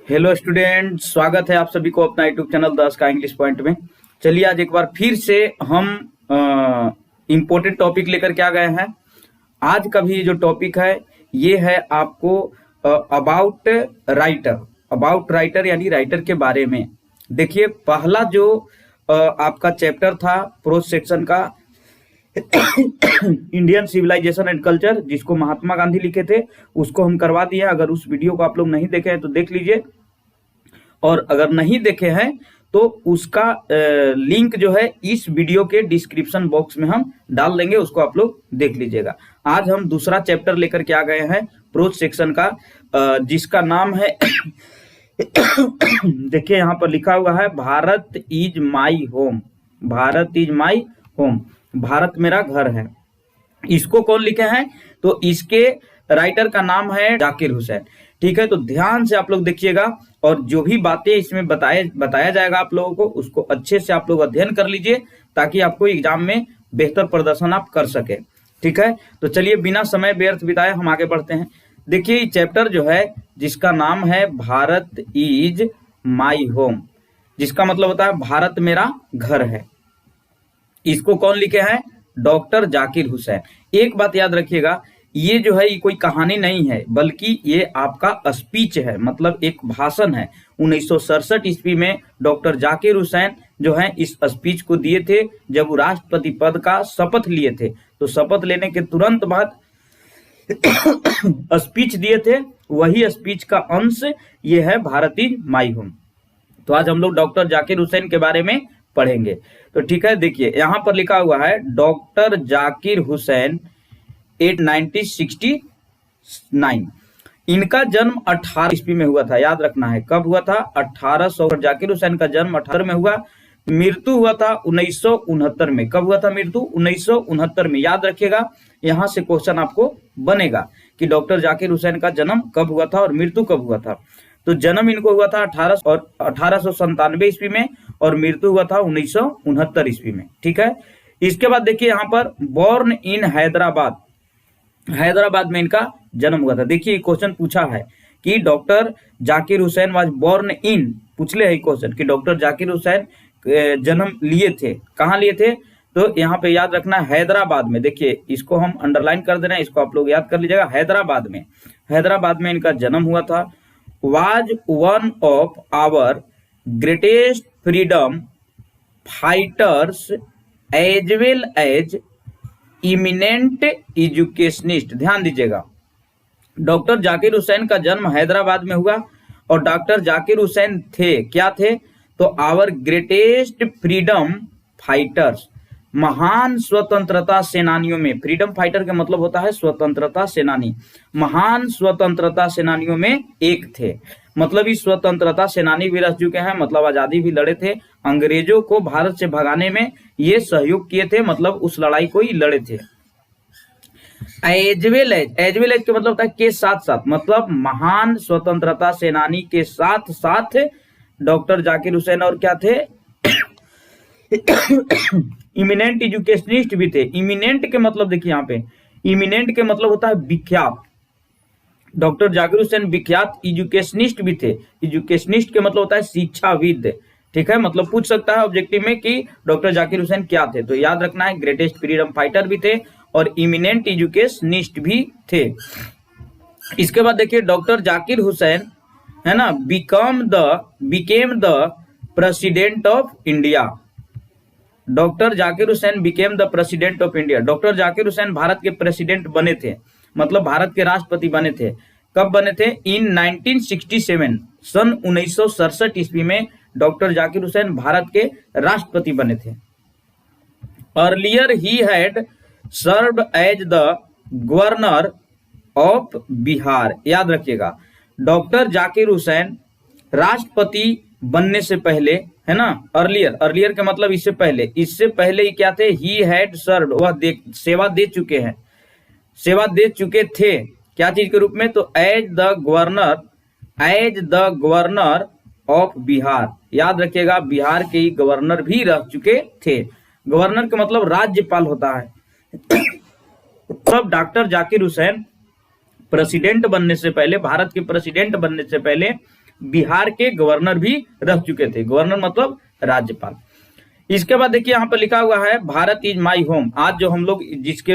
Hello student, स्वागत है आप सभी को अपना यूट्यूब चैनल 10 का इंग्लिश पॉइंट में। चलिए आज एक बार फिर से हम इम्पोर्टेंट टॉपिक लेकर के आ गए हैं। आज का भी जो टॉपिक है ये है आपको अबाउट राइटर यानी राइटर के बारे में। देखिए पहला जो आपका चैप्टर था प्रोज सेक्शन का इंडियन सिविलाइजेशन एंड कल्चर, जिसको महात्मा गांधी लिखे थे, उसको हम करवा दिए। अगर उस वीडियो को आप लोग नहीं देखे हैं तो देख लीजिए, और अगर नहीं देखे हैं तो उसका लिंक जो है इस वीडियो के डिस्क्रिप्शन बॉक्स में हम डाल देंगे, उसको आप लोग देख लीजिएगा। आज हम दूसरा चैप्टर लेकर के आ गए हैं प्रोज सेक्शन का, जिसका नाम है देखिए यहाँ पर लिखा हुआ है Bharat is my home. Bharat is my home, Bharat मेरा घर है। इसको कौन लिखे हैं? तो इसके राइटर का नाम है जाकिर हुसैन। ठीक है, तो ध्यान से आप लोग देखिएगा और जो भी बातें इसमें बताया जाएगा आप लोगों को, उसको अच्छे से आप लोग अध्ययन कर लीजिए ताकि आपको एग्जाम में बेहतर प्रदर्शन आप कर सके। ठीक है, तो चलिए बिना समय व्यर्थ बिताए हम आगे बढ़ते हैं। देखिए ये चैप्टर जो है जिसका नाम है भारत इज माई होम, जिसका मतलब होता है भारत मेरा घर है। इसको कौन लिखे हैं? डॉक्टर जाकिर हुसैन। एक बात याद रखिएगा, ये जो है ये कोई कहानी नहीं है, बल्कि ये आपका स्पीच है, मतलब एक भाषण है। 1967 ईस्वी में डॉक्टर जाकिर हुसैन जो है इस स्पीच को दिए थे जब वो राष्ट्रपति पद का शपथ लिए थे। तो शपथ लेने के तुरंत बाद स्पीच दिए थे, वही स्पीच का अंश ये है भारत इज माई होम। तो आज हम लोग डॉक्टर जाकिर हुसैन के बारे में पढ़ेंगे। तो ठीक है, देखिए यहाँ पर लिखा हुआ है डॉक्टर जाकिर हुसैन 1969। इनका जन्म 18 ईस्वी में हुआ था, याद रखना है कब हुआ था? 1800। जाकिर हुसैन का जन्म 18 में हुआ, मृत्यु हुआ था 1969 में। कब हुआ था मृत्यु? 1969 में। याद रखिएगा, यहां से क्वेश्चन आपको बनेगा कि डॉक्टर जाकिर हुसैन का जन्म कब हुआ था और मृत्यु कब हुआ था। तो जन्म इनको हुआ था 1897 ईस्वी में और मृत्यु हुआ था 1969 ईस्वी में। ठीक है, इसके बाद देखिए यहाँ पर बॉर्न इन हैदराबाद, हैदराबाद में इनका जन्म हुआ था। देखिए क्वेश्चन पूछा है कि doctor Zakir Hussain was born in, पूछ ले है क्वेश्चन कि डॉक्टर जाकिर हुसैन जन्म लिए थे, कहाँ लिए थे? तो यहाँ पे याद रखना हैदराबाद में। देखिए इसको हम अंडरलाइन कर दे रहे हैं, इसको आप लोग याद कर लीजिएगा। हैदराबाद में, हैदराबाद में इनका जन्म हुआ था। was one of our greatest freedom fighters as well as eminent educationist। ध्यान दीजिएगा, डॉक्टर जाकिर हुसैन का जन्म हैदराबाद में हुआ और डॉक्टर जाकिर हुसैन थे, क्या थे? तो आवर ग्रेटेस्ट फ्रीडम फाइटर्स, महान स्वतंत्रता सेनानियों में। फ्रीडम फाइटर का मतलब होता है स्वतंत्रता सेनानी। महान स्वतंत्रता सेनानियों में एक थे, मतलब इस स्वतंत्रता सेनानी भी रह चुके हैं, मतलब आजादी भी लड़े थे। अंग्रेजों को भारत से भगाने में ये सहयोग किए थे, मतलब उस लड़ाई को ही लड़े थे। एज वेल एज के मतलब होता है के साथ साथ, मतलब महान स्वतंत्रता सेनानी के साथ साथ डॉक्टर जाकिर हुसैन और क्या थे? इमिनेंट एजुकेशनिस्ट भी थे। इमिनेंट के मतलब देखिए यहाँ पे, इमिनेंट के मतलब होता है विख्यात। डॉक्टर जाकिर हुसैन विख्यात एजुकेशनिस्ट भी थे। एजुकेशनिस्ट के मतलब होता है शिक्षाविद। ठीक है, मतलब पूछ सकता है ऑब्जेक्टिव में कि डॉक्टर जाकिर हुसैन क्या थे। तो याद रखना है ग्रेटेस्ट फ्रीडम फाइटर भी थे और इमिनेंट एजुकेशनिस्ट भी थे। इसके बाद देखिए डॉक्टर जाकिर हुसैन है ना became the president of India. Doctor Zakir Hussain became the president of India. Doctor Zakir Hussain Bharat के प्रेसिडेंट बने थे, मतलब भारत के राष्ट्रपति बने थे। कब बने थे? इन 1967, सन 1967 ईस्वी में डॉक्टर जाकिर हुसैन भारत के राष्ट्रपति बने थे। Earlier he had served as the governor of Bihar. याद रखिएगा, डॉक्टर जाकिर हुसैन राष्ट्रपति बनने से पहले, है ना, अर्लियर के मतलब इससे पहले ही क्या थे? ही हैड सर्व्ड, वह सेवा दे चुके हैं, सेवा दे चुके थे। क्या चीज के रूप में? तो as the governor of Bihar. याद रखिएगा, बिहार के ही गवर्नर भी रह चुके थे। गवर्नर का मतलब राज्यपाल होता है। तब डॉक्टर जाकिर हुसैन प्रेसिडेंट बनने से पहले, भारत के प्रेसिडेंट बनने से पहले बिहार के गवर्नर भी रह चुके थे। गवर्नर मतलब राज्यपाल। इसके बाद देखिए यहाँ पर लिखा हुआ है भारत इज माई होम। आज जो हम लोग जिसके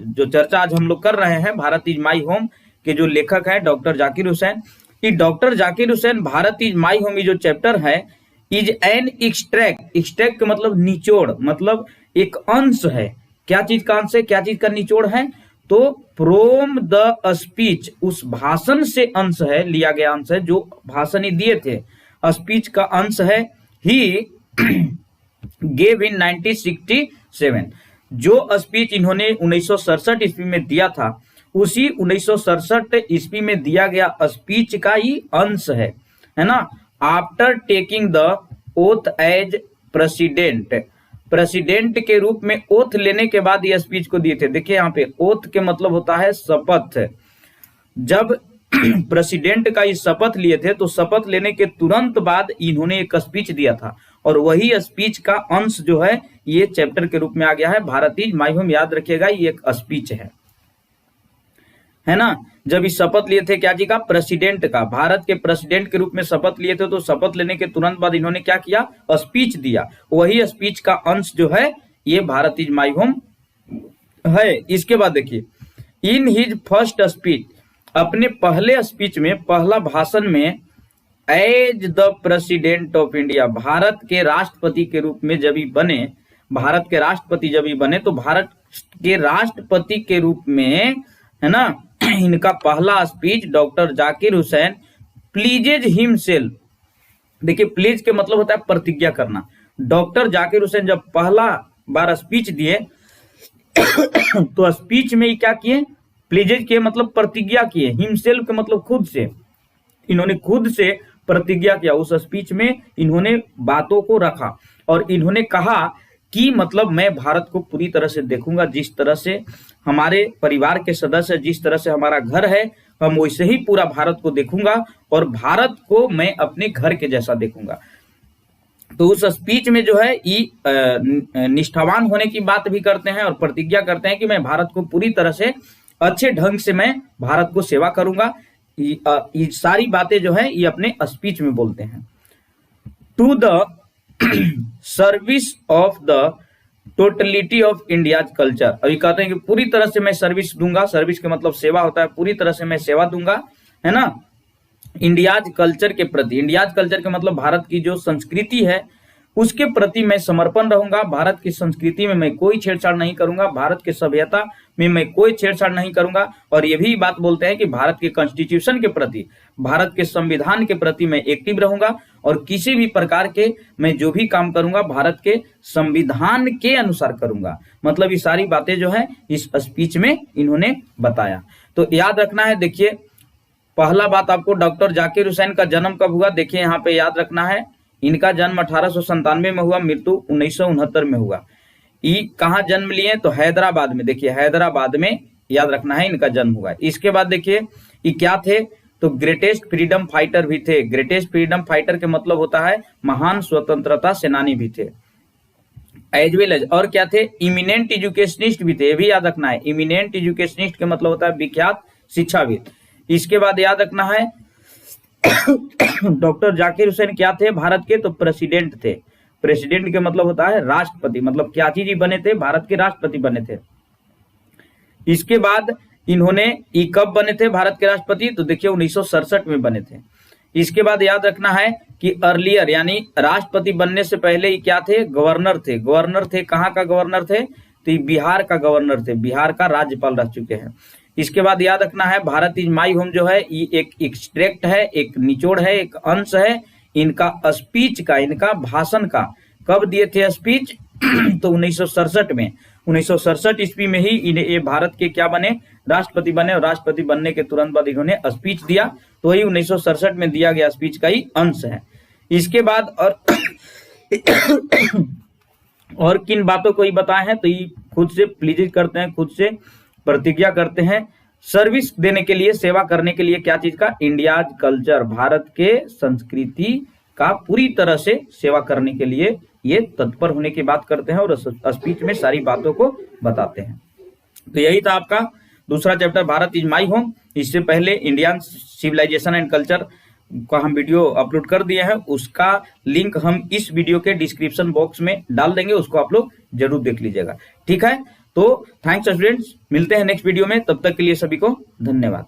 जो चर्चा आज हम लोग कर रहे हैं, भारत इज माई होम के जो लेखक हैं डॉक्टर जाकिर हुसैन। कि doctor Zakir Hussain Bharat is my home जो चैप्टर है इज एन एक्सट्रैक्ट। एक्सट्रैक्ट का मतलब निचोड़, मतलब एक अंश है। क्या चीज का अंश है, क्या चीज का निचोड़ है? तो फ्रोम द स्पीच, उस भाषण से अंश है, लिया गया अंश है, जो भाषण ही दिए थे, स्पीच का अंश है। ही गेव इन 1967, जो स्पीच इन्होंने 1967 ईस्वी में दिया था, उसी 1967 ईस्वी में दिया गया स्पीच का ही अंश है ना। After taking the oath as president, president के रूप में ओथ लेने के बाद ये स्पीच को दिए थे। देखिए यहाँ पे ओथ के मतलब होता है शपथ। जब प्रेसिडेंट का ये शपथ लिए थे तो शपथ लेने के तुरंत बाद इन्होंने एक स्पीच दिया था, और वही स्पीच का अंश जो है ये चैप्टर के रूप में आ गया है। भारत इज माई होम, याद रखिएगा ये एक स्पीच है ना। जब इस शपथ लिए थे क्या जी का, प्रेसिडेंट का, भारत के प्रेसिडेंट के रूप में शपथ लिए थे, तो शपथ लेने के तुरंत बाद इन्होंने क्या किया, स्पीच दिया। वही स्पीच का अंश जो है ये भारत इज माई होम है। इसके बाद देखिए इन हिज फर्स्ट स्पीच, अपने पहले स्पीच में, पहला भाषण में, as the president of India, Bharat के राष्ट्रपति के रूप में जब ही बने, भारत के राष्ट्रपति जब ही बने, तो भारत के राष्ट्रपति के रूप में, है ना, इनका पहला speech doctor Zakir Hussain pleases himself. देखिए प्लीज के मतलब होता है प्रतिज्ञा करना। डॉक्टर जाकिर हुसैन जब पहला बार स्पीच दिए तो स्पीच में क्या किए, प्लीजेज के मतलब प्रतिज्ञा किए, हिमसेल्फ के मतलब खुद से, इन्होंने खुद से प्रतिज्ञा किया। उस स्पीच में इन्होंने बातों को रखा और इन्होंने कहा कि मतलब मैं भारत को पूरी तरह से देखूंगा, जिस तरह से हमारे परिवार के सदस्य, जिस तरह से हमारा घर है, हम वैसे ही पूरा भारत को देखूंगा और भारत को मैं अपने घर के जैसा देखूंगा। तो उस स्पीच में जो है ये निष्ठावान होने की बात भी करते हैं और प्रतिज्ञा करते हैं कि मैं भारत को पूरी तरह से अच्छे ढंग से मैं भारत को सेवा करूंगा। ये सारी बातें जो है ये अपने स्पीच में बोलते हैं। To the service of the totality of India's culture, अभी कहते हैं कि पूरी तरह से मैं सर्विस दूंगा। सर्विस के मतलब सेवा होता है, पूरी तरह से मैं सेवा दूंगा, है ना, इंडियाज कल्चर के प्रति। इंडियाज कल्चर के मतलब भारत की जो संस्कृति है उसके प्रति मैं समर्पण रहूंगा। भारत की संस्कृति में मैं कोई छेड़छाड़ नहीं करूंगा, भारत के सभ्यता में मैं कोई छेड़छाड़ नहीं करूंगा। और ये भी बात बोलते हैं कि भारत के कॉन्स्टिट्यूशन के प्रति, भारत के संविधान के प्रति मैं एक्टिव रहूंगा और किसी भी प्रकार के मैं जो भी काम करूंगा भारत के संविधान के अनुसार करूंगा। मतलब ये सारी बातें जो है इस स्पीच में इन्होंने बताया। तो याद रखना है, देखिए पहला बात आपको डॉक्टर जाकिर हुसैन का जन्म कब हुआ, देखिए यहाँ पे याद रखना है। इनका जन्म 1897 में हुआ, मृत्यु 1969 में हुआ। ये कहाँ जन्म लिए, तो हैदराबाद में। देखिए हैदराबाद में याद रखना है इनका जन्म हुआ। इसके बाद देखिए ये क्या थे, तो ग्रेटेस्ट फ्रीडम फाइटर भी थे। ग्रेटेस्ट फ्रीडम फाइटर के मतलब होता है महान स्वतंत्रता सेनानी भी थे। एज वेल एज और क्या थे, इमिनेंट एजुकेशनिस्ट भी थे। ये भी याद रखना है, इमिनेंट एजुकेशनिस्ट के मतलब होता है विख्यात शिक्षाविद। इसके बाद याद रखना है डॉक्टर जाकिर हुसैन क्या थे भारत के, तो प्रेसिडेंट थे। प्रेसिडेंट के मतलब होता है राष्ट्रपति, मतलब क्या चीज बने थे, भारत के राष्ट्रपति बने थे। इसके बाद इन्होंने कब बने थे भारत के राष्ट्रपति, तो देखिए 1967 में बने थे। इसके बाद याद रखना है कि अर्लियर यानी राष्ट्रपति बनने से पहले ही क्या थे, गवर्नर थे। गवर्नर थे, कहाँ का गवर्नर थे, तो बिहार का गवर्नर थे, बिहार का राज्यपाल रह चुके हैं। इसके बाद याद रखना है भारत इज माई होम जो है ये एक एक्सट्रैक्ट है, एक निचोड़ है, एक अंश है इनका स्पीच का, इनका भाषण का। कब दिए थे स्पीच तो 1967 में। 1967 ईस्वी में ही इन्हें ये भारत के क्या बने, राष्ट्रपति बने, और राष्ट्रपति बनने के तुरंत बाद इन्होंने स्पीच दिया। तो वही 1967 में दिया गया स्पीच का ही अंश है। इसके बाद और किन बातों को ही बताए हैं, तो ये खुद से प्लीज करते हैं, खुद से प्रतिज्ञा करते हैं सर्विस देने के लिए, सेवा करने के लिए, क्या चीज का, इंडियाज कल्चर, भारत के संस्कृति का पूरी तरह से सेवा करने के लिए ये तत्पर होने की बात करते हैं और स्पीच में सारी बातों को बताते हैं। तो यही था आपका दूसरा chapter Bharat is my home. इससे पहले इंडियन सिविलाइजेशन एंड कल्चर का हम वीडियो अपलोड कर दिए हैं, उसका लिंक हम इस वीडियो के डिस्क्रिप्शन बॉक्स में डाल देंगे, उसको आप लोग जरूर देख लीजिएगा। ठीक है, तो थैंक्स स्टूडेंट्स, मिलते हैं नेक्स्ट वीडियो में, तब तक के लिए सभी को धन्यवाद।